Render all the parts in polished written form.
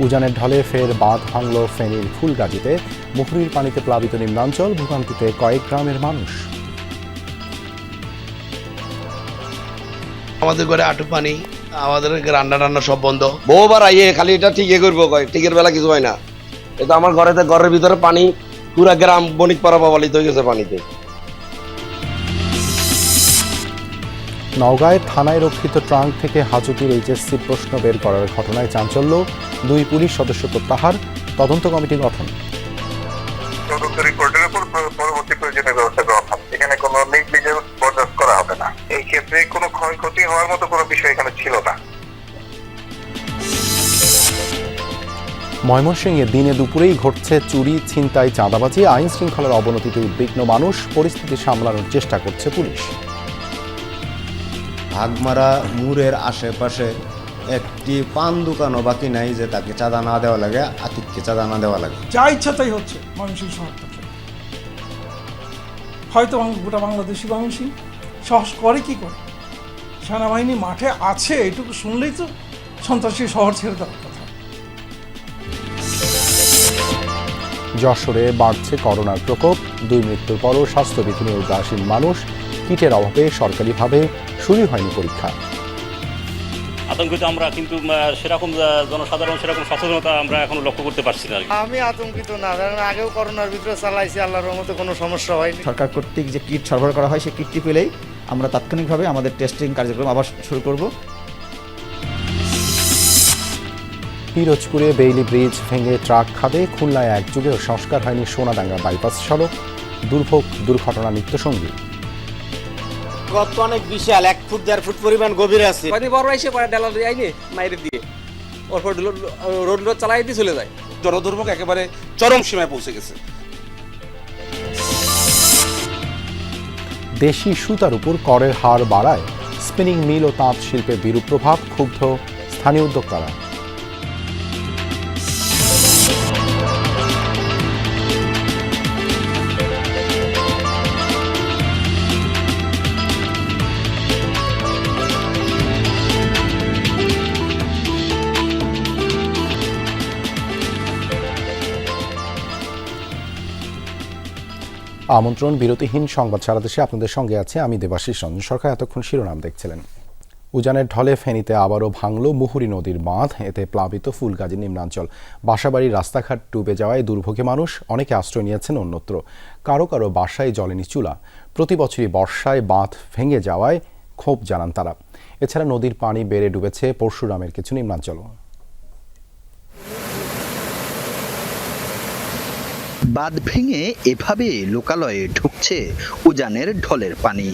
উজানের ঢলে ফের বাঁধ ভাঙল ফেনীর ফুলগাজীতে। মুহুরীর পানিতে প্লাবিত নিম্নাঞ্চল, ভোগান্তিতে কয়েক গ্রামের মানুষ। আমাদের ঘরে আটু পানি, আমাদের রান্না সব বন্ধ। বহুবার আইয়ে খালি এটা ঠিকই করবো, ঠিকের বেলা কিছু হয় না। এটা আমার ঘরের ভিতরে পানি, পুরা গ্রাম বণিক পাড়া প্রভাবিত হয়ে গেছে পানিতে। নওগাঁয় থানায় রক্ষিত ট্রাঙ্ক থেকে হাজুতির এইচএসসি প্রশ্ন বের করার ঘটনায় চাঞ্চল্য, 2 পুলিশ সদস্য প্রত্যাহার, তদন্ত কমিটি গঠন। তদন্ত রিপোর্টের উপর পরবর্তী প্রয়োজনীয় ব্যবস্থা করা হবে। এখানে কোনো নেগলিজেন্স বরদাস্ত করা হবে না। এই ক্ষেত্রে কোনো ক্ষয়ক্ষতি হওয়ার মতো কোনো বিষয় এখানে ছিল না। ময়মনসিংহে দিনে দুপুরেই ঘটছে চুরি, ছিনতাই, চাঁদাবাজি। আইন শৃঙ্খলার অবনতিতে উদ্বিগ্ন মানুষ, পরিস্থিতি সামলানোর চেষ্টা করছে পুলিশ। ভাগমারা মোড়ের আশেপাশে একটি পান দোকানও বাকি নাই যে তাকে চাঁদা না দেওয়া লাগে, আতিককে চাঁদা না দেওয়া লাগে। যা ইচ্ছা তাই হচ্ছে ময়মনসিংহ শহর থেকে। হয়তো গোটা বাংলাদেশি মানুষই সাহস করে কি করে, সেনাবাহিনী মাঠে আছে এটুকু শুনলেই তো সন্ত্রাসী শহর ছেড়ে দেওয়ার কথা। যশোরে বাড়ছে করোনার প্রকোপ, 2 মৃত্যুর পরও স্বাস্থ্যবিধি নিয়ে উদাসীন মানুষ। কিটের অভাবে সরকারিভাবে শুরু হয়নি পরীক্ষা। আতঙ্কিত আমরা, কিন্তু সেরকম জনসাধারণ সেরকম সচেতনতা আমরা এখনো লক্ষ্য করতে পারছি না। আমি আতঙ্কিত না, কারণ আগেও করোনার ভিতরে চালাইছি, আল্লাহর রহমতে কোনো সমস্যা হয়নি। সরকার কর্তৃক যে কিট সরবরাহ করা হয়, সেই কিটটি পেলেই আমরা তাৎক্ষণিকভাবে আমাদের টেস্টিং কার্যক্রম আবার শুরু করব। পিরোজপুরে বেইলি ব্রিজ ভেঙে ট্রাক খাদে, খুলনায় একযুগেও সংস্কার হয়নি সোনাডাঙ্গা বাইপাস সড়ক। দুর্ভোগ, দুর্ঘটনা নিত্যসঙ্গী। গত অনেক বিশাল, 1 ফুট 1.5 ফুট পরিমাণ গভীর আছে। বড় এসে পরে ডালা আইনে মাইরে দিয়ে ওরপর রোড চালাই দিয়ে চলে যায়। জনদুর্ভোগ একেবারে চরম সীমায় পৌঁছে গেছে। দেশি সুতার উপর করের হার বাড়ায় স্পিনিং মিল ও তাঁত শিল্পে বিরূপ প্রভাব, ক্ষুব্ধ স্থানীয় উদ্যোক্তারা। আমন্ত্রণ, বিরতিহীন সংবাদ সারা দেশে আপনাদের সঙ্গে আছে আমি দেবাশিস রঞ্জন সরকার। এতক্ষণ শিরোনাম দেখছিলেন। উজানের ঢলে ফেনীতে আবারও ভাঙল মুহুরী নদীর বাঁধ, এতে প্লাবিত ফুলগাজী নিম্নাঞ্চল। বাসাবাড়ির রাস্তাঘাট ডুবে যাওয়ায় দুর্ভোগে মানুষ, অনেকে আশ্রয় নিয়েছেন অন্যত্র। কারো কারো বাসায় জ্বলেনি চুলা। প্রতি বছরই বর্ষায় বাঁধ ভেঙে যাওয়ায় ক্ষোভ জানান তারা। এছাড়া নদীর পানি বেড়ে ডুবেছে পরশুরামের কিছু নিম্নাঞ্চল। বাঁধ ভেঙে এভাবে লোকালয়ে ঢুকছে উজানের ঢলের পানি,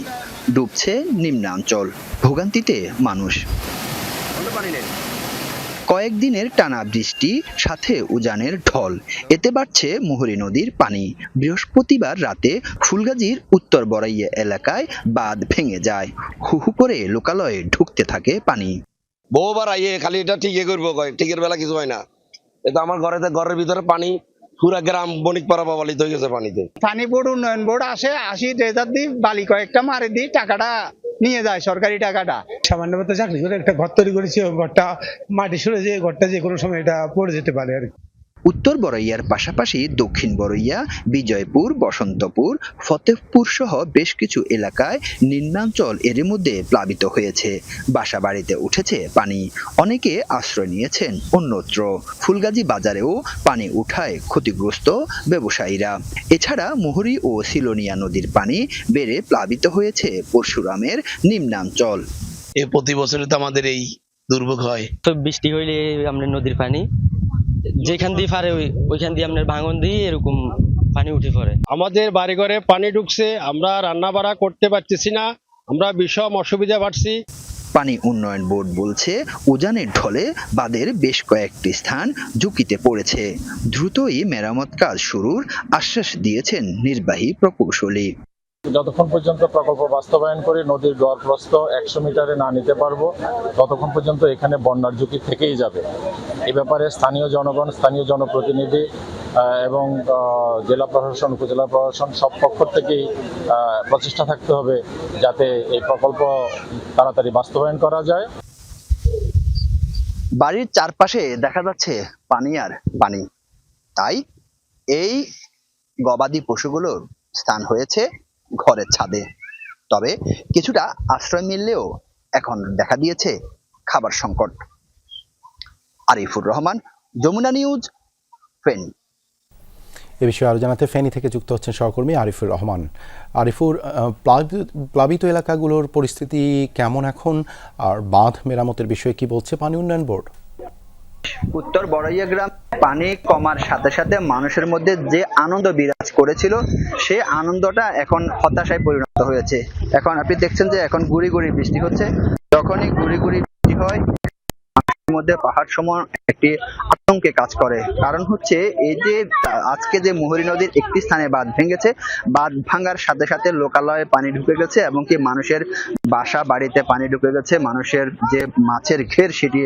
ডুবছে নিম্নাঞ্চল, ভোগান্তিতে মানুষ। কয়েকদিনের টানা বৃষ্টি সাথে উজানের ঢল, এতে বাড়ছে মুহুরী নদীর পানি। বৃহস্পতিবার রাতে ফুলগাজীর উত্তর বড়াইয়া এলাকায় বাঁধ ভেঙে যায়, হু হু করে লোকালয়ে ঢুকতে থাকে পানি। বহুবার আইয়ে খালি এটা ঠিকই করবো, ঠিকের বেলা কিছু হয় না। এটা আমার ঘরের ভিতরে পানি, পুরা গ্রাম বণিক পাড়া প্রভাবিত হয়ে গেছে পানিতে। পানি বোর্ড, উন্নয়ন বোর্ড আসে, 80 ট্রেজার দিয়ে বালি কয়েকটা মারে দিয়ে টাকাটা নিয়ে যায়, সরকারি টাকাটা। সামান্য মতো চাকরি করে একটা ঘর তৈরি করেছি, ওই ঘরটা মাটি সরে যে ঘরটা যে কোনো সময় এটা পড়ে যেতে পারে আর কি। উত্তর বড়ইয়ার পাশাপাশি দক্ষিণ বড়ইয়া, বিজয়পুর, বসন্তপুর, ফতেহপুর সহ বেশ কিছু এলাকায় নিম্নাঞ্চল এর মধ্যে প্লাবিত হয়েছে। বাসা বাড়িতে উঠেছে পানি, অনেকে আশ্রয় নিয়েছেন অন্যত্র। ফুলগাজী বাজারেও পানি উঠায় ক্ষতিগ্রস্ত ব্যবসায়ীরা। এছাড়া মুহুরী ও সিলোনিয়া নদীর পানি বেড়ে প্লাবিত হয়েছে পরশুরামের নিম্নাঞ্চল। প্রতি বছরে তো আমাদের এই দুর্ভোগ হয়। তো বৃষ্টি হইলে আমরা নদীর পানি যেখান দিয়ে পারে ওইখান দিয়ে আপনার ভাঙন দিয়ে এরকম পানি উঠে পড়ে। আমাদের বাড়িঘরে পানি ঢুকছে, আমরা রান্না বাড়া করতে পারতেছি না, আমরা বিষম অসুবিধা পাচ্ছি। পানি উন্নয়ন বোর্ড বলছে উজানের ঢলে বাঁধের বেশ কয়েকটি স্থান ঝুঁকিতে পড়েছে। দ্রুতই মেরামত কাজ শুরুর আশ্বাস দিয়েছেন নির্বাহী প্রকৌশলী। যতক্ষণ পর্যন্ত প্রকল্প বাস্তবায়ন করে নদীর গড়-প্রস্থ 100 মিটারে না নিতে পারবো, ততক্ষণ পর্যন্ত এখানে বন্যার ঝুঁকি থেকেই যাবে। এ ব্যাপারে স্থানীয় জনগণ, স্থানীয় জনপ্রতিনিধি এবং জেলা প্রশাসন, উপজেলা প্রশাসন সব পক্ষ থেকেই প্রচেষ্টা থাকতে হবে যাতে এই প্রকল্প তাড়াতাড়ি বাস্তবায়ন করা যায়। বাড়ির চারপাশে দেখা যাচ্ছে পানি আর পানি, তাই এই গবাদি পশুগুলোর স্থান হয়েছে ঘরের ছাদে। তবে কিছুটা আশ্রয় মিললেও এখন দেখা দিয়েছে খাবার সংকট। আরিফুর রহমান, যমুনা নিউজ, ফেনী। এ বিষয়ে আরো জানাতে ফেনী থেকে যুক্ত হচ্ছেন সহকর্মী আরিফুর রহমান। আরিফুর, প্লাবিত এলাকাগুলোর পরিস্থিতি কেমন এখন, আর বাঁধ মেরামতের বিষয়ে কি বলছে পানি উন্নয়ন বোর্ড? উত্তর বড়ইয়া গ্রাম পানি কমার সাথে সাথে মানুষের মধ্যে যে আনন্দ বিরাজ করেছিল সে আনন্দটা এখন হতাশায় পরিণত হয়েছে। এখন আপনি দেখছেন যে এখন গুড়ি গুড়ি বৃষ্টি হচ্ছে, যখনই গুড়ি গুড়ি বৃষ্টি হয় মধ্যে পাহাড় সমান একটি আতঙ্কে কাজ করে। কারণ হচ্ছে এই যে আজকে যে মুহুরী নদীর একটি স্থানে বাঁধ ভেঙেছে, বাঁধ ভাঙার সাথে সাথে লোকালয়ে পানি ঢুকে গেছে এবং কি মানুষের বাসা বাড়িতে পানি ঢুকে গেছে, মানুষের যে মাছের ঘের সেটি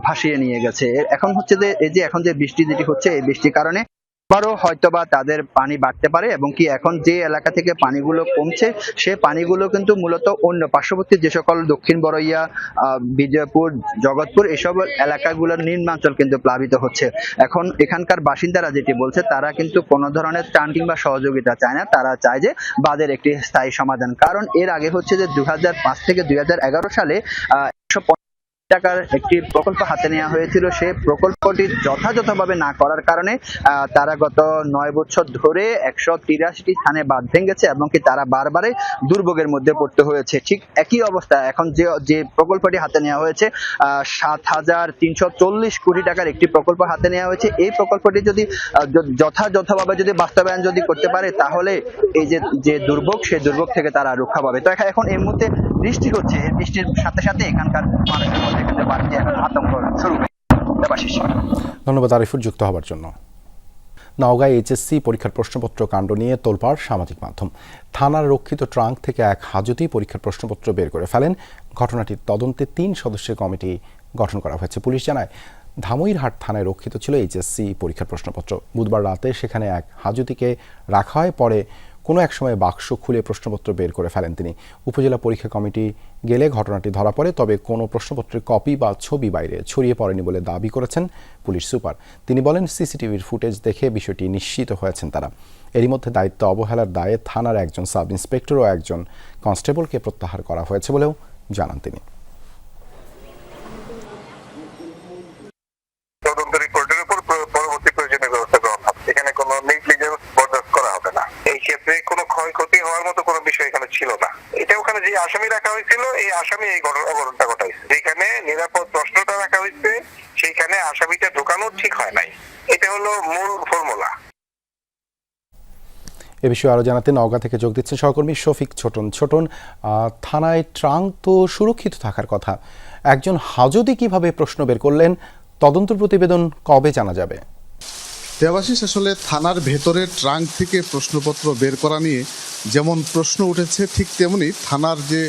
ভাসিয়ে নিয়ে গেছে। এখন হচ্ছে যে এই যে এখন যে বৃষ্টি যেটি হচ্ছে, এই বৃষ্টির কারণে আবারও হয়তোবা তাদের পানি বাড়তে পারে এবং কি এখন যে এলাকা থেকে পানিগুলো কমছে সে পানিগুলো কিন্তু মূলত অন্য পার্শ্ববর্তী যে সকল দক্ষিণ বড়ইয়া, বিজয়পুর, জগৎপুর এসব এলাকাগুলোর নিম্নাঞ্চল কিন্তু প্লাবিত হচ্ছে। এখন এখানকার বাসিন্দারা যেটি বলছে, তারা কিন্তু কোনো ধরনের ত্রাণ কিংবা সহযোগিতা চায় না, তারা চায় যে বাঁধের একটি স্থায়ী সমাধান। কারণ এর আগে হচ্ছে যে 2005 থেকে 2011 সালে 150 টাকার একটি প্রকল্প হাতে নেওয়া হয়েছিল। সেই প্রকল্পটি যথাযথভাবে না করার কারণে তারা গত 9 বছর ধরে 183টি স্থানে বাঁধ ভেঙেছে এবং কি তারা বারবারে দুর্ভোগের মধ্যে পড়তে হয়েছে। ঠিক একই অবস্থা এখন যে প্রকল্পটি হাতে নেওয়া হয়েছে, 7,340 কোটি টাকার একটি প্রকল্প হাতে নেওয়া হয়েছে। এই প্রকল্পটি যদি যথাযথভাবে যদি বাস্তবায়ন যদি করতে পারে, তাহলে এই যে দুর্ভোগ, সেই দুর্ভোগ থেকে তারা রক্ষা পাবে। তো এখন এই মুহূর্তে বৃষ্টি হচ্ছে, এই বৃষ্টির সাথে সাথে এখানকার মানুষের মধ্যে কিন্তু বাড়তি এখন আতঙ্ক শুরু হয়েছে। ধন্যবাদ আরিফুর যুক্ত হবার জন্য। নওগাঁয় এইচএসসি পরীক্ষার প্রশ্নপত্র কাণ্ড নিয়ে তোলপাড় সামাজিক মাধ্যম। থানার রক্ষিত ট্রাঙ্ক থেকে এক হাজতি পরীক্ষার প্রশ্নপত্র বের করে ফেলেন। ঘটনাটির তদন্তে 3 সদস্যের কমিটি গঠন করা হয়েছে। পুলিশ জানায়, ধামইরহাট থানায় রক্ষিত ছিল এইচএসসি পরীক্ষার প্রশ্নপত্র। বুধবার রাতে সেখানে এক হাজতিকে রাখা হয়। পরে কোনো এক সময় বাক্স খুলে প্রশ্নপত্র বের করে ফেলেন তিনি। উপজেলা পরীক্ষা কমিটি গেলে ঘটনাটি ধরা পড়ে, তবে কোনো প্রশ্নপত্রের কপি বা ছবি বাইরে ছড়িয়ে পড়েনি বলে দাবি করেছেন পুলিশ সুপার। তিনি বলেন, সিসিটিভির ফুটেজ দেখে বিষয়টি নিশ্চিত হয়েছেন তারা। এরই মধ্যে দায়িত্ব অবহেলার দায়ে থানার একজন সাব ইন্সপেক্টর ও একজন কনস্টেবলকে প্রত্যাহার করা হয়েছে বলেও জানান তিনি। ক্ষয়ক্ষতি হওয়ার মতো কোনো বিষয় এখানে ছিল না। এটা ওখানে যে আসামি রাখা হয়েছিল, এই আসামি এই অঘটনটা ঘটাইছে। যেখানে নিরাপদ প্রশ্নটা রাখা হয়েছে সেইখানে আসামিটা ঢোকানো ঠিক হয় নাই। এটা হলো মূল ফর্মুলা। এ বিষয়ে আরো জানাতে নওগাঁ থেকে যোগ দিচ্ছেন সহকর্মী শফিক ছোটন। ছোটন, থানায় ট্রাঙ্ক তো সুরক্ষিত থাকার কথা, একজন হাজতি কিভাবে প্রশ্ন বের করলেন? তদন্ত প্রতিবেদন কবে জানা যাবে? দেবাশিস, আসলে থানার ভেতরে ট্রাঙ্ক থেকে প্রশ্নপত্র বের করা নিয়ে যেমন প্রশ্ন উঠেছে, ঠিক তেমনি থানার যে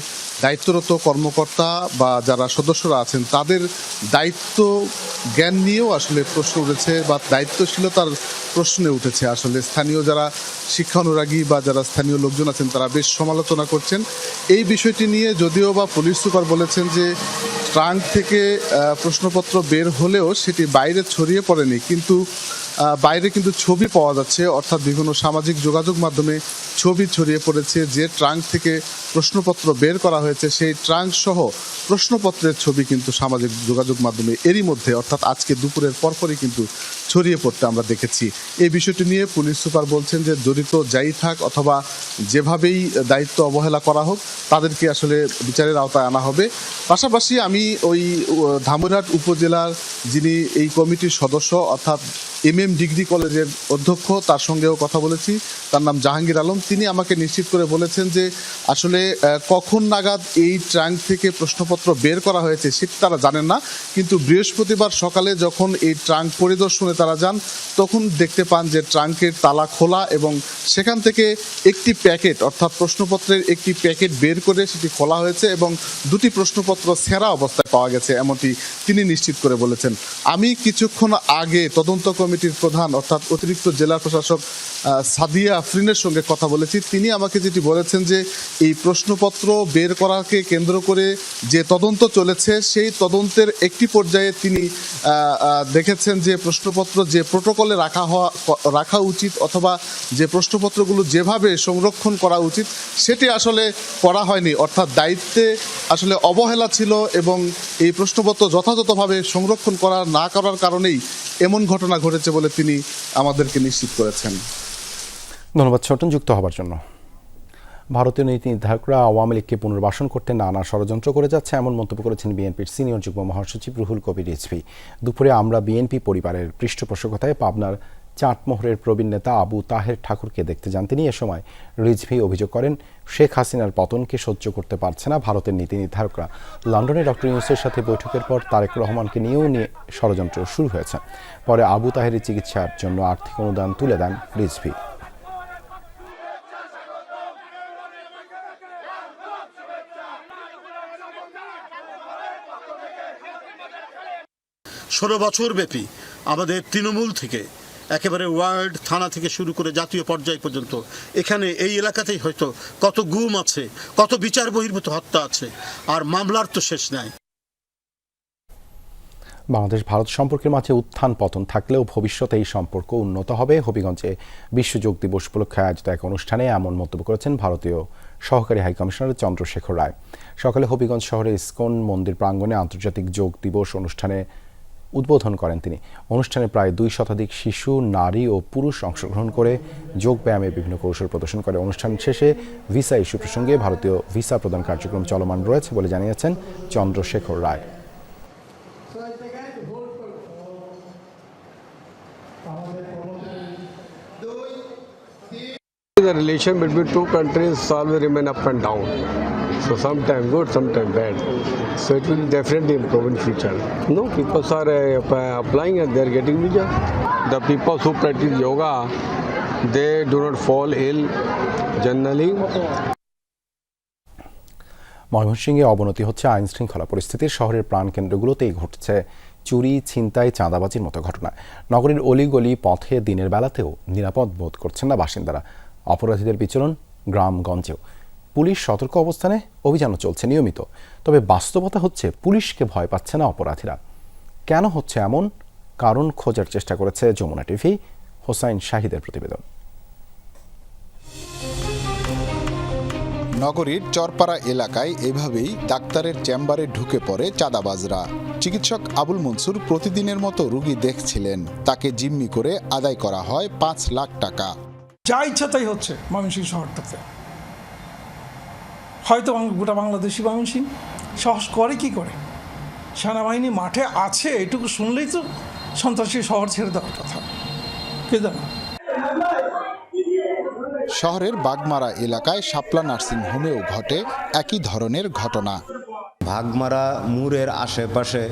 দায়িত্বরত কর্মকর্তা বা যারা সদস্যরা আছেন তাদের দায়িত্ব জ্ঞান নিয়েও আসলে প্রশ্ন উঠেছে বা দায়িত্বশীলতার প্রশ্নে উঠেছে। আসলে স্থানীয় যারা শিক্ষা অনুরাগী বা যারা স্থানীয় লোকজন আছেন তারা বেশ সমালোচনা করছেন এই বিষয়টি নিয়ে। যদিও বা পুলিশ সুপার বলেছেন যে ট্রাঙ্ক থেকে প্রশ্নপত্র বের হলেও সেটি বাইরে ছড়িয়ে পড়েনি, কিন্তু বাইরে কিন্তু ছবি পাওয়া যাচ্ছে, অর্থাৎ বিভিন্ন সামাজিক যোগাযোগ মাধ্যমে ছবি ছড়িয়ে পড়েছে। যে ট্রাঙ্ক থেকে প্রশ্নপত্র বের করা হয়েছে সেই ট্রাঙ্ক সহ প্রশ্নপত্রের ছবি কিন্তু সামাজিক যোগাযোগ মাধ্যমে এরই মধ্যে, অর্থাৎ আজকে দুপুরের পরপরই কিন্তু ছড়িয়ে পড়তে আমরা দেখেছি। এই বিষয়টি নিয়ে পুলিশ সুপার বলছেন যে জড়িত যাই থাক অথবা যেভাবেই দায়িত্ব অবহেলা করা হোক, তাদেরকে আসলে বিচারের আওতায় আনা হবে। পাশাপাশি আমি ওই ধামইরহাট উপজেলার যিনি এই কমিটির সদস্য, অর্থাৎ MM ডিগ্রি কলেজের অধ্যক্ষ, তার সঙ্গেও কথা বলেছি। তার নাম জাহাঙ্গীর আলম। তিনি আমাকে নিশ্চিত করে বলেছেন যে আসলে কখন নাগাদ এই ট্রাঙ্ক থেকে প্রশ্নপত্র বের করা হয়েছে সেটা তারা জানেন না, কিন্তু বৃহস্পতিবার সকালে যখন এই ট্রাঙ্ক পরিদর্শনে তারা যান তখন দেখতে পান যে ট্রাঙ্কের তালা খোলা এবং সেখান থেকে একটি প্যাকেট, অর্থাৎ প্রশ্নপত্রের একটি প্যাকেট বের করে সেটি খোলা হয়েছে এবং 2টি প্রশ্নপত্র ছেঁড়া অবস্থায় পাওয়া গেছে, এমনটি তিনি নিশ্চিত করে বলেছেন। আমি কিছুক্ষণ আগে তদন্ত কমিটির প্রধান অর্থাৎ অতিরিক্ত জেলা প্রশাসক সাদিয়া আফরিনের সঙ্গে কথা বলেছি। তিনি আমাকে যেটি বলেছেন যে এই প্রশ্নপত্র বের করাকে কেন্দ্র করে যে তদন্ত চলেছে সেই তদন্তের একটি পর্যায়ে তিনি দেখেছেন যে প্রশ্নপত্র যে প্রোটোকলে রাখা উচিত অথবা যে প্রশ্নপত্রগুলো যেভাবে সংরক্ষণ করা উচিত সেটি আসলে করা হয়নি, অর্থাৎ দায়িত্বে আসলে অবহেলা ছিল এবং এই প্রশ্নপত্র যথাযথভাবে সংরক্ষণ না করার কারণেই এমন ঘটনা ঘটেছে বলে তিনি আমাদেরকে নিশ্চিত করেছেন। ধন্যবাদ ছোটন যুক্ত হবার জন্য। ভারতীয় নীতি নির্ধারকরা আওয়ামী লীগকে পুনর্বাসন করতে নানা ষড়যন্ত্র করে যাচ্ছে এমন মন্তব্য করেছেন বিএনপির সিনিয়র যুগ্ম মহাসচিব রুহুল কবির রিজভী। দুপুরে আমরা বিএনপি পরিবারের পৃষ্ঠপোষকতায় পাবনার চাটমোহরের প্রবীণ নেতা আবু তাহের ঠাকুরকে দেখতে যান তিনি। এ সময় রিজভী অভিযোগ করেন শেখ হাসিনার পতনকে সহ্য করতে পারছে না ভারতের নীতি নির্ধারকরা। লন্ডনে ডক্টর ইউনূসের সাথে বৈঠকের পর তারেক রহমানকে নিয়েও ষড়যন্ত্র শুরু হয়েছে। পরে আবু তাহেরের চিকিৎসার জন্য আর্থিক অনুদান তুলে দেন রিজভী। ষোলো বছর ব্যাপী আমাদের তৃণমূল থেকে একেবারে ওয়ার্ড থানা থেকে শুরু করে জাতীয় পর্যায় পর্যন্ত এখানে এই এলাকাতেই হয়তো কত গুম আছে, কত বিচার বহির্ভূত হত্যা আছে, আর মামলার তো শেষ নাই। বাংলাদেশ ভারত সম্পর্কের মাঝে উত্থান পতন থাকলেও ভবিষ্যতে এই সম্পর্ক উন্নত হবে। হবিগঞ্জে বিশ্ব যোগ দিবস উপলক্ষে আয়োজিত এক অনুষ্ঠানে এমন মন্তব্য করেছেন ভারতীয় সহকারী হাইকমিশনার চন্দ্রশেখর রায়। সকালে হবিগঞ্জ শহরের ইসকন মন্দির প্রাঙ্গণে আন্তর্জাতিক যোগ দিবস অনুষ্ঠানে উদ্বোধন করেন তিনি। অনুষ্ঠানে প্রায় 2 শতাধিক শিশু, নারী ও পুরুষ অংশগ্রহণ করে যোগ ব্যায়ামের বিভিন্ন কৌশল প্রদর্শন করে। অনুষ্ঠান শেষে ভিসা ইস্যু প্রসঙ্গে ভারতীয় ভিসা প্রদান কার্যক্রম চলমান রয়েছে বলে জানিয়েছেন চন্দ্রশেখর রায়। The relation between two countries always remain up and down. So sometimes good, sometimes bad. So it will definitely improve in future. No, people are applying and they are getting visa. The people who practice yoga, they do not fall ill generally. ময়মনসিংহে অবনতি হচ্ছে আইন শৃঙ্খলা পরিস্থিতির। শহরের প্রাণকেন্দ্রগুলোতেই ঘটছে চুরি, ছিনতাই, চাঁদাবাজির মতো ঘটনা। নগরীর অলিগলি পথে দিনের বেলাতেও নিরাপদ বোধ করছেন না বাসিন্দারা। অপরাধীদের বিচরণ গ্রামগঞ্জেও। পুলিশ সতর্ক অবস্থানে, অভিযানও চলছে নিয়মিত। তবে বাস্তবতা হচ্ছে পুলিশকে ভয় পাচ্ছে না অপরাধীরা। কেন হচ্ছে এমন কারণ খোঁজার চেষ্টা করেছে যমুনা টিভি। হোসাইন শাহিদের প্রতিবেদন। নগরীর চরপাড়া এলাকায় এভাবেই ডাক্তারের চেম্বারে ঢুকে পড়ে চাঁদাবাজরা। চিকিৎসক আবুল মনসুর প্রতিদিনের মতো রোগী দেখছিলেন। তাকে জিম্মি করে আদায় করা হয় 5 লাখ টাকা। যা ইচ্ছা তাই হচ্ছে ময়মনসিংহ শহরটাতে। হয়তো গোটা বাংলাদেশি ময়মনসিংহ সাহস করে কি করে? সেনাবাহিনী মাঠে আছে এটুকু শুনলেই তো সন্ত্রাসী শহর ছেড়ে দেওয়ার কথা। কে জানো? শহরের বাগমারা এলাকায় শাপলা নার্সিং হোমেও ঘটে একই ধরনের ঘটনা। বাগমারা মোড়ের আশেপাশে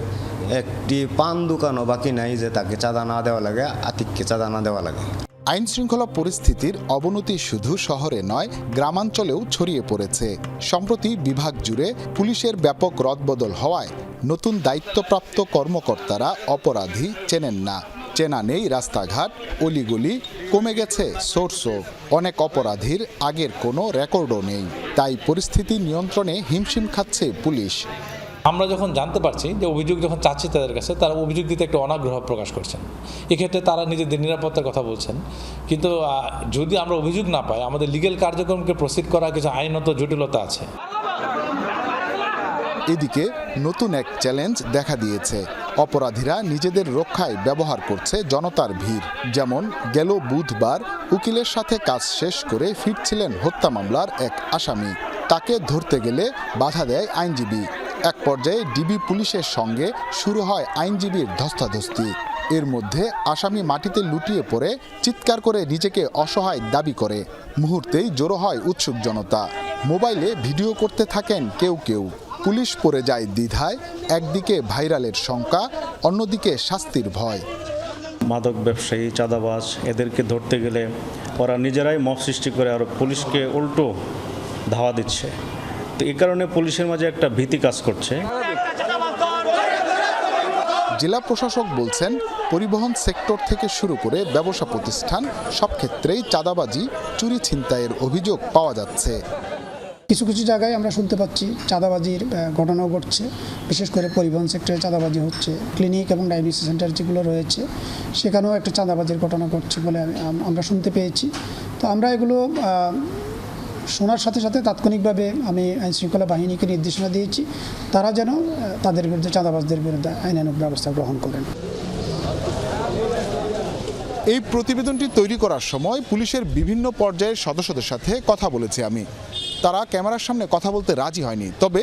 একটি পান দোকানও বাকি নাই যে তাকে চাঁদা না দেওয়া লাগে, আতিককে চাঁদা না দেওয়া লাগে। আইন শৃঙ্খলা পরিস্থিতির অবনতি শুধু শহরে নয়, গ্রামাঞ্চলেও ছড়িয়ে পড়েছে। সম্প্রতি বিভাগ জুড়ে পুলিশের ব্যাপক রদবদল হওয়ায় নতুন দায়িত্বপ্রাপ্ত কর্মকর্তারা অপরাধী চেনেন না। চেনা নেই রাস্তাঘাট, অলিগলি, কমে গেছে সোর্সও। অনেক অপরাধীর আগের কোনো রেকর্ডও নেই। তাই পরিস্থিতি নিয়ন্ত্রণে হিমশিম খাচ্ছে পুলিশ। আমরা যখন জানতে পারছি যে অভিযোগ যখন চাচ্ছি তাদের কাছে, তারা অভিযোগ দিতে একটু অনাগ্রহ প্রকাশ করছেন। এক্ষেত্রে তারা নিজেদের নিরাপত্তার কথা বলছেন, কিন্তু যদি আমরা অভিযোগ না পাই, আমাদের লিগ্যাল কার্যক্রমকে প্রসিড করা কিছু আইনত জটিলতা আছে। এদিকে নতুন এক চ্যালেঞ্জ দেখা দিয়েছে। অপরাধীরা নিজেদের রক্ষায় ব্যবহার করছে জনতার ভিড়। যেমন গেল বুধবার উকিলের সাথে কাজ শেষ করে ফিরছিলেন হত্যা মামলার এক আসামি। তাকে ধরতে গেলে বাধা দেয় আইনজীবী। এক পর্যায়ে ডিবি পুলিশের সঙ্গে শুরু হয় আইনজীবীর ধস্তাধস্তি। এর মধ্যে আসামি মাটিতে লুটিয়ে পড়ে চিৎকার করে নিজেকে অসহায় দাবি করে। মুহূর্তেই জড়ো হয় উৎসুক জনতা। মোবাইলে ভিডিও করতে থাকেন কেউ কেউ। পুলিশ পড়ে যায় দ্বিধায়। একদিকে ভাইরালের শঙ্কা, অন্যদিকে শাস্তির ভয়। মাদক ব্যবসায়ী, চাঁদাবাজ, এদেরকে ধরতে গেলে ওরা নিজেরাই মব সৃষ্টি করে আর পুলিশকে উল্টো ধাওয়া দিচ্ছে। তো এই কারণে পুলিশের মাঝে একটা ভীতি কাজ করছে। জেলা প্রশাসক বলছেন, পরিবহন সেক্টর থেকে শুরু করে ব্যবসা প্রতিষ্ঠান সব ক্ষেত্রেই চাঁদাবাজি, চুরি ছিনতাইয়ের অভিযোগ পাওয়া যাচ্ছে। কিছু কিছু জায়গায় আমরা শুনতে পাচ্ছি চাঁদাবাজির ঘটনাও ঘটছে, বিশেষ করে পরিবহন সেক্টরে চাঁদাবাজি হচ্ছে। ক্লিনিক এবং ডায়াগনোসিস সেন্টার যেগুলো রয়েছে সেখানেও একটা চাঁদাবাজির ঘটনা ঘটছে বলে আমরা শুনতে পেয়েছি। তো আমরা এগুলো শোনার সাথে সাথে তাৎক্ষণিকভাবে আমি আইনশৃঙ্খলা বাহিনীকে নির্দেশনা দিয়েছি, তারা যেন তাদের বিরুদ্ধে, চাঁদাবাজদের বিরুদ্ধে আইনানুগ ব্যবস্থা গ্রহণ করেন। এই প্রতিবেদনটি তৈরি করার সময় পুলিশের বিভিন্ন পর্যায়ের সদস্যদের সাথে কথা বলেছি আমি। তারা ক্যামেরার সামনে কথা বলতে রাজি হয়নি, তবে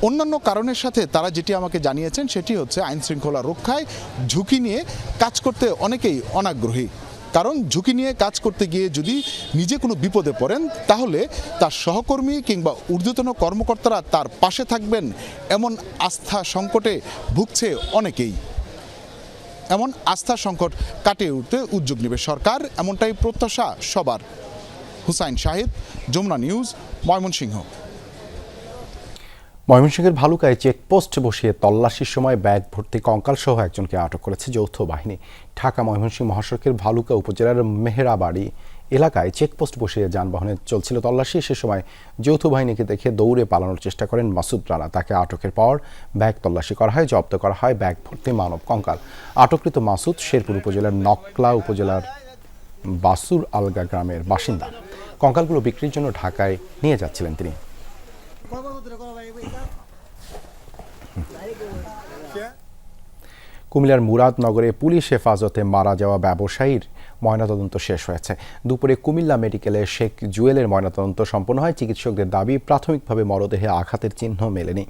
অন্যান্য কারণের সাথে তারা যেটি আমাকে জানিয়েছেন সেটি হচ্ছে আইন শৃঙ্খলা রক্ষায় ঝুঁকি নিয়ে কাজ করতে অনেকেই অনাগ্রহী। কারণ ঝুঁকি নিয়ে কাজ করতে গিয়ে যদি নিজে কোনো বিপদে পড়েন তাহলে তার সহকর্মী কিংবা ঊর্ধ্বতন কর্মকর্তারা তার পাশে থাকবেন, এমন আস্থা সংকটে ভুগছে অনেকেই। এমন আস্থা সংকট কাটিয়ে উঠতে উদ্যোগ নেবে সরকার, এমনটাই প্রত্যাশা সবার। হুসাইন শাহিদ, যমুনা নিউজ, ময়মনসিংহ। ময়মনসিংহের ভালুকায় চেকপোস্ট বসিয়ে তল্লাশির সময় ব্যাগ ভর্তি কঙ্কাল সহ একজনকে আটক করেছে যৌথ বাহিনী। ঢাকা ময়মনসিংহ মহাসড়কের ভালুকা উপজেলার মেহেরাবাড়ি এলাকায় চেকপোস্ট বসিয়ে যানবাহনে চলছিল তল্লাশি। সে সময় যৌথ বাহিনীকে দেখে দৌড়ে পালানোর চেষ্টা করেন মাসুদ রানা। তাকে আটকের পর ব্যাগ তল্লাশি করা হয়, জব্দ করা হয় ব্যাগ ভর্তি মানব কঙ্কাল। আটককৃত মাসুদ শেরপুর উপজেলার নকলা উপজেলার বাসুর আলগা গ্রামের বাসিন্দা। কঙ্কালগুলো বিক্রির জন্য ঢাকায় নিয়ে যাচ্ছিলেন তিনি। কুমিল্লার মুরাদনগরে পুলিশ হেফাজতে মারা যাওয়া ব্যবসায়ীর ময়নাতদন্ত শেষ হয়েছে। দুপুরে কুমিল্লা মেডিকেলে শেখ জুয়েলের ময়নাতদন্ত সম্পন্ন হয়। চিকিৎসকদের দাবি, প্রাথমিকভাবে মরদেহে আঘাতের চিহ্ন মেলেনি।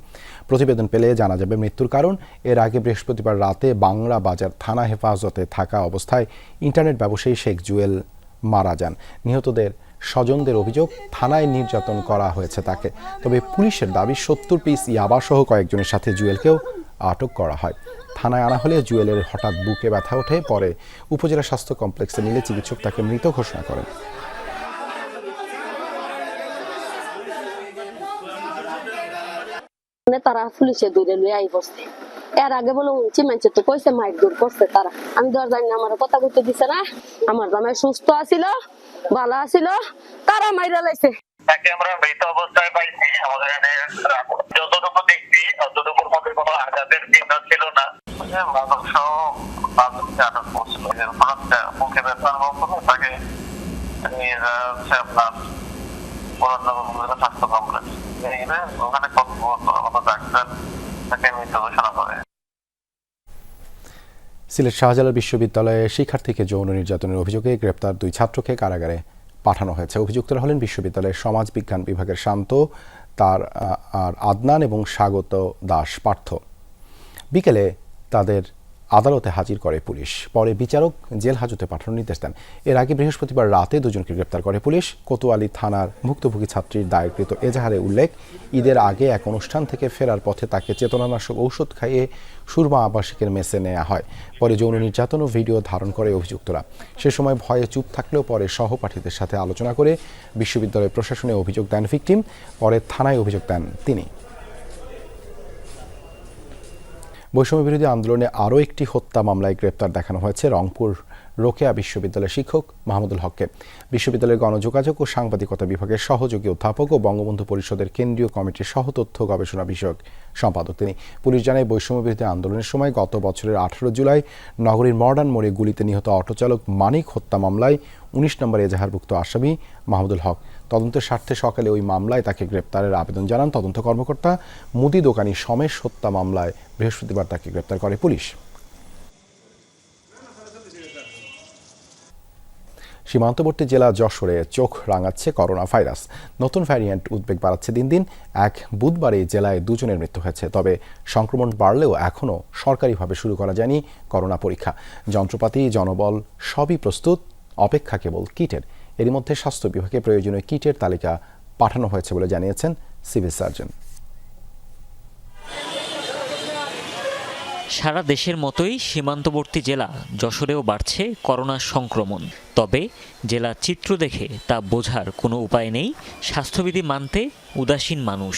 প্রতিবেদন পেলে জানা যাবে মৃত্যুর কারণ। এর আগে বৃহস্পতিবার রাতে বাংলা বাজার থানা হেফাজতে থাকা অবস্থায় ইন্টারনেট ব্যবসায়ী শেখ জুয়েল মারা যান। নিহতদের স্বজনদের অভিযোগ, থানায় নির্যাতন করা হয়েছে তাকে। তবে পুলিশের দাবি 70 পিস ইয়াবাসহ কয়েকজনের সাথে জুয়েলকেও আটক করা হয়। থানায় আনা হলে জুয়েলের হঠাৎ বুকে ব্যথা ওঠে। পরে উপজেলা স্বাস্থ্য কমপ্লেক্সে নিলে চিকিৎসক তাকে মৃত ঘোষণা করেন। তারা পুলিশে দূরে লুয়ে আই বসছে। এর আগে বলে উঁচি মানছে তো কইছে মাইক দূর করছে তারা। আমি ধর জানি না, আমার কথা করতে দিছে না। আমার জামাই সুস্থ আছিল, ভালো আছিল, তারা মাইরা লাইছে। তাকে আমরা মৃত অবস্থায় পাইছি। আমাদের এখানে যতটুকু দেখছি ততটুকুর মধ্যে কোনো আঘাতের চিহ্ন ছিল না। মানুষ আটক করছিল, মুখে ব্যথার মতো তাকে নিয়ে যাওয়া হচ্ছে আপনার মুরাদনগর স্বাস্থ্য কমপ্লেক্স। ওখানে কত ডাক্তার তাকে মৃত ঘোষণা করে। সিলেট শাহজালাল বিশ্ববিদ্যালয়ে শিক্ষার্থীকে যৌন নির্যাতনের অভিযোগে গ্রেপ্তার 2 ছাত্রকে কারাগারে পাঠানো হয়েছে। অভিযুক্তরা হলেন বিশ্ববিদ্যালয়ের সমাজ বিজ্ঞান বিভাগের শান্ত, তার আর আদনান এবং স্বাগত দাস পার্থ। বিকেলে তাদের আদালতে হাজির করে পুলিশ। পরে বিচারক জেল হাজতে পাঠানোর নির্দেশ দেন। এর আগে বৃহস্পতিবার রাতে 2 জনকে গ্রেপ্তার করে পুলিশ। কোতোয়ালি থানার ভুক্তভোগী ছাত্রীর দায়েরকৃত এজাহারে উল্লেখ, ঈদের আগে এক অনুষ্ঠান থেকে ফেরার পথে তাকে চেতনানাশক ঔষধ খাইয়ে সুরমা আবাসিকের মেসে নেওয়া হয়। পরে যৌন নির্যাতন ও ভিডিও ধারণ করে অভিযুক্তরা। সে সময় ভয়ে চুপ থাকলেও পরে সহপাঠীদের সাথে আলোচনা করে বিশ্ববিদ্যালয় প্রশাসনে অভিযোগ দেন ভিকটিম। পরে থানায় অভিযোগ দেন তিনি। বৈষম্য বিরোধী আন্দোলনে আরও একটি হত্যা মামলায় গ্রেপ্তার দেখানো হয়েছে রংপুর রোকেয়া বিশ্ববিদ্যালয়ের শিক্ষক মাহমুদুল হককে। বিশ্ববিদ্যালয়ের গণযোগাযোগ ও সাংবাদিকতা বিভাগের সহযোগী অধ্যাপক ও বঙ্গবন্ধু পরিষদের কেন্দ্রীয় কমিটির সহতথ্য গবেষণা বিষয়ক সম্পাদক তিনি। পুলিশ জানায়, বৈষম্য বিরোধী আন্দোলনের সময় গত বছরের 18 জুলাই নগরীর মডার্ন মোড়ে গুলিতে নিহত অটোচালক মানিক হত্যা মামলায় 19 নম্বর এজাহারভুক্ত আসামি মাহমুদুল হক। তদন্তের স্বার্থে সকালে ওই মামলায় তাকে গ্রেপ্তারের আবেদন জানান তদন্ত কর্মকর্তা। মুদি দোকানি সমেশ হত্যা মামলায় বৃহস্পতিবার তাকে গ্রেপ্তার করে পুলিশ। সীমান্তবর্তী জেলা যশোরে চোখ রাঙাচ্ছে করোনা ভাইরাস। নতুন ভ্যারিয়েন্ট উদ্বেগ বাড়াচ্ছে দিন দিন। এক বুধবারে জেলায় 2 জনের মৃত্যু হয়েছে। তবে সংক্রমণ বাড়লেও এখনও সরকারিভাবে শুরু করা যায়নি করোনা পরীক্ষা। যন্ত্রপাতি, জনবল সবই প্রস্তুত, অপেক্ষা কেবল কিটের। এরই মধ্যে স্বাস্থ্য বিভাগে প্রয়োজনীয় কিটের তালিকা পাঠানো হয়েছে বলে জানিয়েছেন সিভিল সার্জন। সারা দেশের মতোই সীমান্তবর্তী জেলা যশোরেও বাড়ছে করোনা সংক্রমণ। তবে জেলার চিত্র দেখে তা বোঝার কোনো উপায় নেই। স্বাস্থ্যবিধি মানতে উদাসীন মানুষ।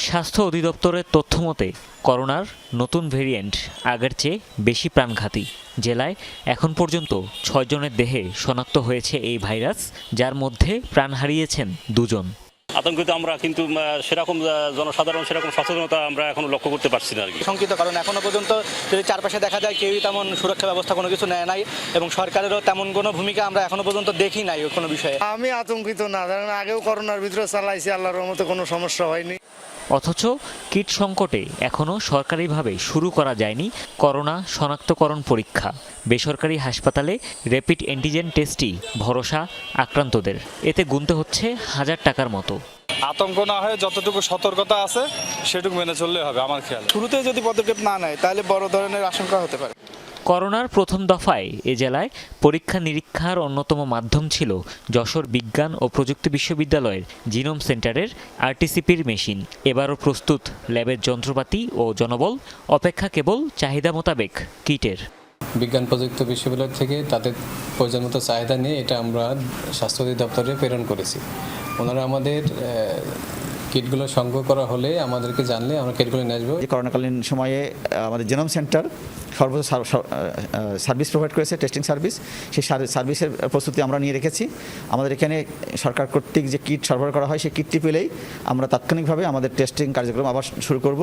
স্বাস্থ্য অধিদপ্তরের তথ্যমতে করোনার নতুন ভেরিয়েন্ট আগের চেয়ে বেশি প্রাণঘাতী। জেলায় এখন পর্যন্ত 6 জনের দেহে শনাক্ত হয়েছে এই ভাইরাস, যার মধ্যে প্রাণ হারিয়েছেন 2 জন। আতঙ্কিত আমরা, কিন্তু সেরকম জনসাধারণ সেরকম সচেতনতা আমরা এখনো লক্ষ্য করতে পারছি না আর কি। শঙ্কিত, কারণ এখনো পর্যন্ত যদি চারপাশে দেখা যায় কেউই তেমন সুরক্ষা ব্যবস্থা কোনো কিছু নেয় নাই এবং সরকারেরও তেমন কোনো ভূমিকা আমরা এখনো পর্যন্ত দেখি নাই কোনো বিষয়ে। আমি আতঙ্কিত না, কারণ আগেও করোনার ভিতরে চালাইছি, আল্লাহর রহমতে কোনো সমস্যা হয়নি। অথচ কিট সংকটে এখনও সরকারিভাবে শুরু করা যায়নি করোনা শনাক্তকরণ পরীক্ষা। বেসরকারি হাসপাতালে র্যাপিড অ্যান্টিজেন টেস্টই ভরসা আক্রান্তদের। এতে গুনতে হচ্ছে 1000 টাকার মতো। আতঙ্ক না হয়ে যতটুকু সতর্কতা আছে সেটুকু মেনে চললে হবে আমার খেয়াল। শুরুতে যদি পদক্ষেপ না নেয় তাহলে বড় ধরনের আশঙ্কা হতে পারে। করোনার প্রথম দফায় এ জেলায় পরীক্ষা নিরীক্ষার অন্যতম মাধ্যম ছিল যশোর বিজ্ঞান ও প্রযুক্তি বিশ্ববিদ্যালয়ের জিনোম সেন্টারের আরটিসিপির মেশিন। এবারও প্রস্তুত ল্যাবের যন্ত্রপাতি ও জনবল, অপেক্ষা কেবল চাহিদা মোতাবেক কিটের। বিজ্ঞান প্রযুক্তি বিশ্ববিদ্যালয় থেকে তাদের প্রয়োজন মতো চাহিদা নিয়ে এটা আমরা স্বাস্থ্য অধিদপ্তরে প্রেরণ করেছি। ওনারা আমাদের কিটগুলো সংগ্রহ করা হলে আমাদেরকে জানলে আমরা কিটগুলো নিয়ে আসবো। করোনাকালীন সময়ে আমাদের জিনোম সেন্টার সর্বোচ্চ সার্ভিস প্রোভাইড করেছে, টেস্টিং সার্ভিস। সেই সার্ভিসের প্রস্তুতি আমরা নিয়ে রেখেছি। আমাদের এখানে সরকার কর্তৃক যে কিট সরবরাহ করা হয় সেই কিটটি পেলেই আমরা তাৎক্ষণিকভাবে আমাদের টেস্টিং কার্যক্রম আবার শুরু করব।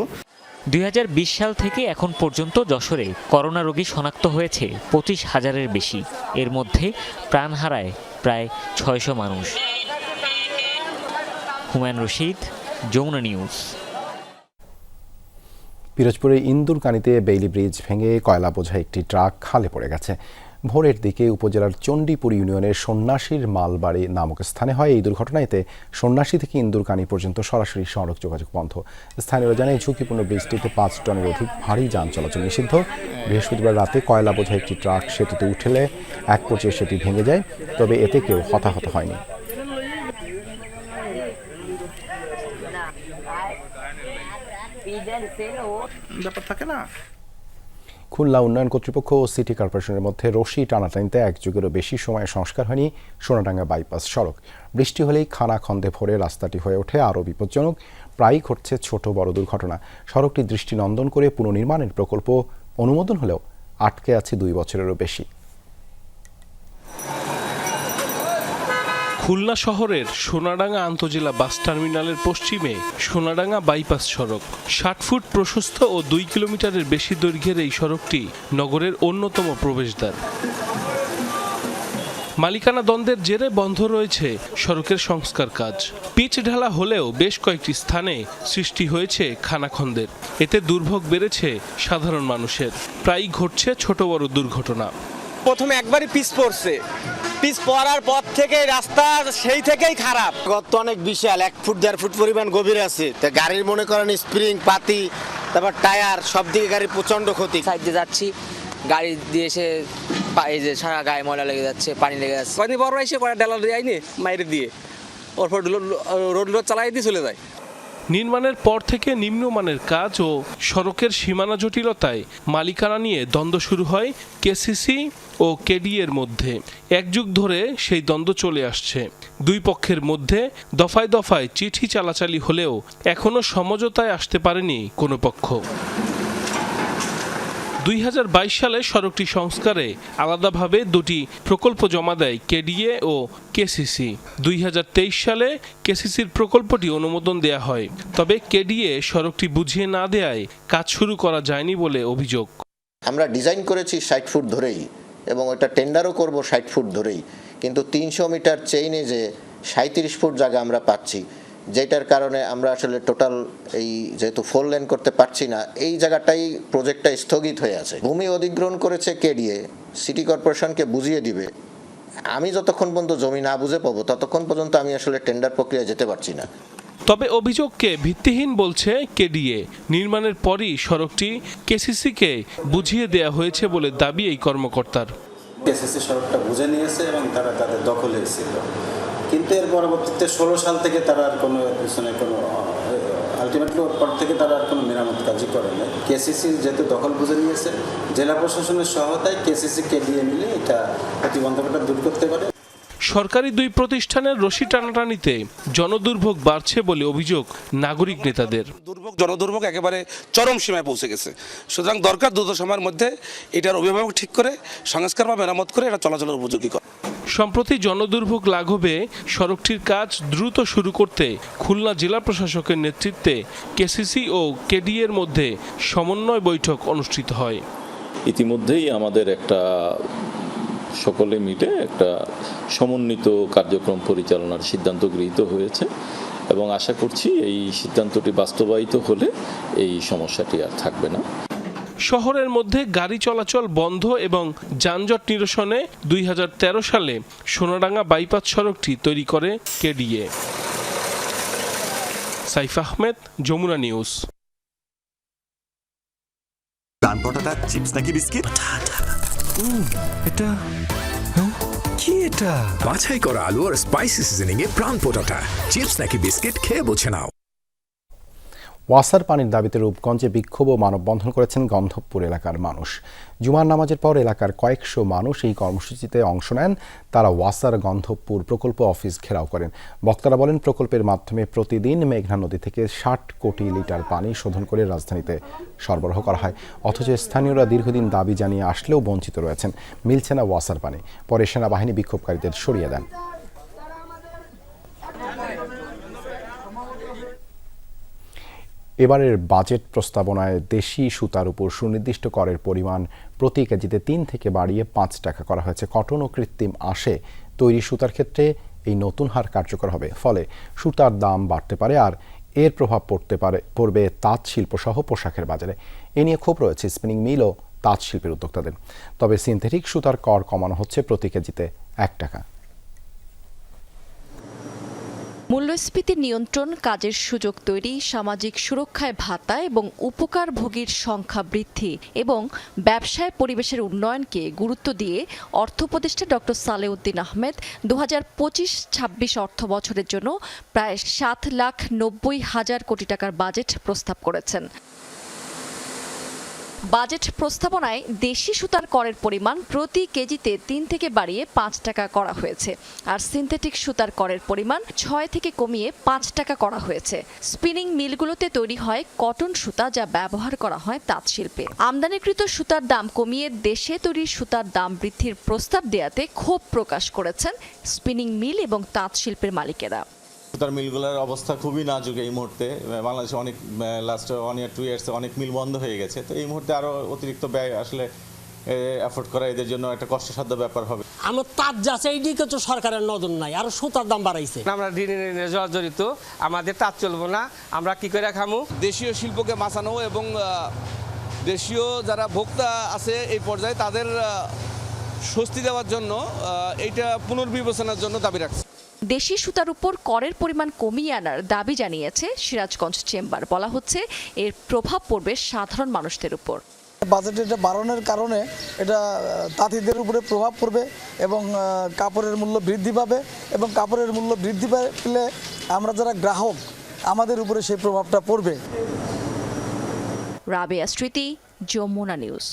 2020 সাল থেকে এখন পর্যন্ত যশোরে করোনা রোগী শনাক্ত হয়েছে 25,000-এর বেশি। এর মধ্যে প্রাণ হারায় প্রায় 600 মানুষ। হুমায়ুন রশিদ, যমুনা নিউজ। পিরোজপুরের ইন্দুরকানীতে বেইলি ব্রিজ ভেঙে কয়লা বোঝাই একটি ট্রাক খালে পড়ে গেছে। ভোরের দিকে উপজেলার চণ্ডীপুর ইউনিয়নের সন্ন্যাসীর মালবাড়ি নামক স্থানে হয় এই দুর্ঘটনা। এতে সন্ন্যাসী থেকে ইন্দুরকানী পর্যন্ত সরাসরি সড়ক যোগাযোগ বন্ধ। স্থানীয়রা জানায় ঝুঁকিপূর্ণ ব্রিজটিতে 5 টনের অধিক ভারী যান চলাচল নিষিদ্ধ। বৃহস্পতিবার রাতে কয়লা বোঝাই একটি ট্রাক সেতুতে উঠলে এক পর্যায়ে সেটি ভেঙে যায়, তবে এতে কেউ হতাহত হয়নি। খুলনা উন্নয়ন কর্তৃপক্ষ ও সিটি কর্পোরেশনের মধ্যে রশি টানাটানিতে 1 যুগেরও বেশি সময় সংস্কার হয়নি সোনাডাঙ্গা বাইপাস সড়ক। বৃষ্টি হলেই খানাখন্দে ভরে রাস্তাটি হয়ে ওঠে আরও বিপজ্জনক। প্রায়ই ঘটছে ছোট বড় দুর্ঘটনা। সড়কটি দৃষ্টিনন্দন করে পুনর্নির্মাণের প্রকল্প অনুমোদন হলেও আটকে আছে 2 বছরেরও বেশি। খুলনা শহরের সোনাডাঙ্গা আন্তজেলা বাস টার্মিনালের পশ্চিমে সোনাডাঙ্গা বাইপাস সড়ক। 60 ফুট প্রশস্ত ও 2 কিলোমিটারের বেশি দৈর্ঘ্যের এই সড়কটি নগরের অন্যতম প্রবেশদ্বার। মালিকানা দ্বন্দ্বের জেরে বন্ধ রয়েছে সড়কের সংস্কার কাজ। পিচ ঢালা হলেও বেশ কয়েকটি স্থানে সৃষ্টি হয়েছে খানাখন্দের। এতে দুর্ভোগ বেড়েছে সাধারণ মানুষের। প্রায়ই ঘটছে ছোট বড় দুর্ঘটনা। প্রথমে একবারই পিচ পড়ছে, পিচ পড়ার পর থেকে রাস্তা সেই থেকেই খারাপ। গর্ত অনেক বিশাল, 1 ফুট 1.5 ফুট পরিমাণ গভীর আছে। তা গাড়ির মনে করেন স্প্রিং পাতি, তারপর টায়ার, সব দিকে গাড়ির প্রচন্ড ক্ষতি। সাইড দিয়ে যাচ্ছি, গাড়ি দিয়ে এসে এই যে সারা গায়ে ময়লা লেগে যাচ্ছে, পানি লেগে যাচ্ছে। কয়েকদিন বড় এসে কয়েক ডালা দিয়ে আইনি মাইরে দিয়ে ওরপর রোড চালাই দিয়ে চলে যায়। নির্মাণের পর থেকে নিম্নমানের কাজ ও সড়কের সীমানা জটিলতায় মালিকানা নিয়ে দ্বন্দ্ব শুরু হয় কেসিসি ও কেডিএর মধ্যে। 1 যুগ ধরে সেই দ্বন্দ্ব চলে আসছে। 2 পক্ষের মধ্যে দফায় দফায় চিঠি চালাচালি হলেও এখনো সমঝোতায় আসতে পারেনি কোনো পক্ষ। 2022 সালে সড়কটি সংস্কারে আলাদাভাবে 2টি প্রকল্প জমা দেয় কেডিএ ও কেসিসি। 2023 সালে কেসিসির প্রকল্পটি অনুমোদন দেয়া হয়, তবে কেডিএ সড়কটি বুঝিয়ে না দেয়ায় কাজ শুরু করা যায়নি বলে অভিযোগ। আমরা ডিজাইন করেছি 60 ফুট ধরেই এবং ওটা টেন্ডারও করব 60 ফুট ধরেই, কিন্তু 300 মিটার চেইনে যে 37 ফুট জায়গা আমরা পাচ্ছি, যেটার কারণে আমরা আসলে টোটাল এই যেহেতু 4 লেন করতে পারছি না, এই জায়গাটাই প্রজেক্টটা স্থগিত হয়ে আছে। ভূমি অধিগ্রহণ করেছে কেডিএ, সিটি কর্পোরেশনকে বুঝিয়ে দিবে। আমি যতক্ষণ পর্যন্ত জমি না বুঝে পাবো ততক্ষণ পর্যন্ত আমি আসলে টেন্ডার প্রক্রিয়া যেতে পারছি না। তবে অভিযোগকে ভিত্তিহীন বলছে কেডিএ। নির্মাণের পরই সড়কটি কেসিসিকে বুঝিয়ে দেয়া হয়েছে বলে দাবি এই কর্মকর্তার। কেসিসি সড়কটা বুঝে নিয়েছে এবং তারা তাদের দখলে এসেছিল, কিন্তু এর পরবর্তীতে 16 সাল থেকে তারা আর কোনো পিছনে কোনো আলটিমেটলি পর থেকে তারা আর কোনো মেরামত কাজই করে না। কেসিসি যেহেতু দখল বুঝে নিয়েছে, জেলা প্রশাসনের সহায়তায় কেসিসি কেডিএ মিলে এটা প্রতিবন্ধকতা দূর করতে পারে। সরকারি 2 প্রতিষ্ঠানের রশি টানাটানিতে জনদুর্ভোগ বাড়ছে বলে অভিযোগ নাগরিক নেতাদের। জনদুর্ভোগ একেবারে চরম সীমায় পৌঁছে গেছে। সুতরাং দরকার দ্রুত সময়ের মধ্যে এটার অভিভাবক ঠিক করে সংস্কার বা মেরামত করে এটা চলাচলের উপযোগী করা। সম্প্রতি জনদুর্ভোগ লাঘবে সড়কটির কাজ দ্রুত শুরু করতে খুলনা জেলা প্রশাসকের নেতৃত্বে কেসিসি ও কেডিএর মধ্যে সমন্বয় বৈঠক অনুষ্ঠিত হয়। ইতিমধ্যেই আমাদের একটা সকলে মিলে একটা সমন্বিত কার্যক্রম পরিচালনার সিদ্ধান্ত গৃহীত হয়েছে এবং আশা করছি এই সিদ্ধান্তটি বাস্তবায়িত হলে এই সমস্যাটি আর থাকবে না। শহরের মধ্যে গাড়ি চলাচল বন্ধ এবং যানজট নিরসনে 2013 সালে সোনাডাঙ্গা বাইপাস সড়কটি তৈরি করে কেডিএ। সাইফ আহমেদ, যমুনা নিউজ। প্রাণ পটাটা চিপস নাকি বিস্কিট? এটা কি এটা? বাছাই করা আলু আর স্পাইসি সিজনিং এ প্রাণ পটাটা চিপস নাকি বিস্কিট খেয়ে বোঝে নাও। ওয়াসার পানির দাবিতে রূপগঞ্জে বিক্ষোভ ও মানববন্ধন করেছেন গন্ধবপুর এলাকার মানুষ। জুমার নামাজের পর এলাকার কয়েকশো মানুষ এই কর্মসূচিতে অংশ নেন। তারা ওয়াসার গন্ধবপুর প্রকল্প অফিস ঘেরাও করেন। বক্তারা বলেন, প্রকল্পের মাধ্যমে প্রতিদিন মেঘনা নদী থেকে 60 কোটি লিটার পানি শোধন করে রাজধানীতে সরবরাহ করা হয়। অথচ স্থানীয়রা দীর্ঘদিন দাবি জানিয়ে আসলেও বঞ্চিত রয়েছেন, মিলছে না ওয়াসার পানি। পরে সেনাবাহিনী বিক্ষোভকারীদের সরিয়ে দেন। এবারের বাজেট প্রস্তাবনায় দেশি সুতার উপর সুনির্দিষ্ট করের পরিমাণ প্রতি কেজিতে 3 থেকে বাড়িয়ে 5 টাকা করা হয়েছে। কটন ও কৃত্রিম আঁশে তৈরি সুতার ক্ষেত্রে এই নতুন হার কার্যকর হবে। ফলে সুতার দাম বাড়তে পারে আর এর প্রভাব পড়বে তাঁত শিল্প সহ পোশাকের বাজারে। এ নিয়ে ক্ষোভ রয়েছে স্পিনিং মিল ও তাঁত শিল্পের উদ্যোক্তাদের। তবে সিনথেটিক সুতার কর কমানো হচ্ছে প্রতি কেজিতে 1 টাকা। মূল্যস্ফীতি নিয়ন্ত্রণ, কাজের সুযোগ তৈরি, সামাজিক সুরক্ষায় ভাতা এবং উপকারভোগীর সংখ্যা বৃদ্ধি এবং ব্যবসায় পরিবেশের উন্নয়নকে গুরুত্ব দিয়ে অর্থ উপদেষ্টা ডক্টর সালেউদ্দিন আহমেদ 2025-26 অর্থ বছরের জন্য প্রায় 7,90,000 কোটি টাকার বাজেট প্রস্তাব করেছেন। বাজেট প্রস্তাবনায় দেশি সুতার করের পরিমাণ প্রতি কেজিতে 3 থেকে বাড়িয়ে 5 টাকা করা হয়েছে, আর সিনথেটিক সুতার করের পরিমাণ 6 থেকে কমিয়ে 5 টাকা করা হয়েছে। স্পিনিং মিলগুলোতে তৈরি হয় কটন সুতা, যা ব্যবহার করা হয় তাঁত শিল্পে। আমদানিকৃত সুতার দাম কমিয়ে দেশে তৈরি সুতার দাম বৃদ্ধির প্রস্তাব দেয়াতে ক্ষোভ প্রকাশ করেছেন স্পিনিং মিল এবং তাঁত শিল্পের মালিকেরা। সুতার মিলগুলোর অবস্থা খুবই নাজুক এই মুহূর্তে। বাংলাদেশে অনেক লাস্ট 1 ইয়ার 2 ইয়ার্সে অনেক মিল বন্ধ হয়ে গেছে। তো এই মুহূর্তে আরও অতিরিক্ত ব্যয় আসলে এফোর্ড করা এদের জন্য একটা কষ্টসাধ্য ব্যাপার হবে। আমার তাঁত যাচ্ছে এই দিকে তো সরকারের নজর নাই, আরও সুতার দাম বাড়াইছে। আমরা ঋণে জর্জরিত, আমাদের তাঁত চলবো না, আমরা কি করে খামু? দেশীয় শিল্পকে বাঁচানো এবং দেশীয় যারা ভোক্তা আছে এই পর্যায়ে তাদের স্বস্তি দেওয়ার জন্য এইটা পুনর্বিবেচনার জন্য দাবি রাখছে। দেশি সুতার উপর করের পরিমাণ কমিয়ে আনার দাবি জানিয়েছে সিরাজগঞ্জ চেম্বার। বলা হচ্ছে এর প্রভাব পড়বে সাধারণ মানুষদের উপর। বাজেট এটা বাড়ানোর কারণে এটা তাঁতিদের উপরে প্রভাব পড়বে এবং কাপড়ের মূল্য বৃদ্ধি পাবে, এবং কাপড়ের মূল্য বৃদ্ধি পেলে আমরা যারা গ্রাহক আমাদের উপরে সেই প্রভাবটা পড়বে। রাবেয়া স্মৃতি, যমুনা নিউজ।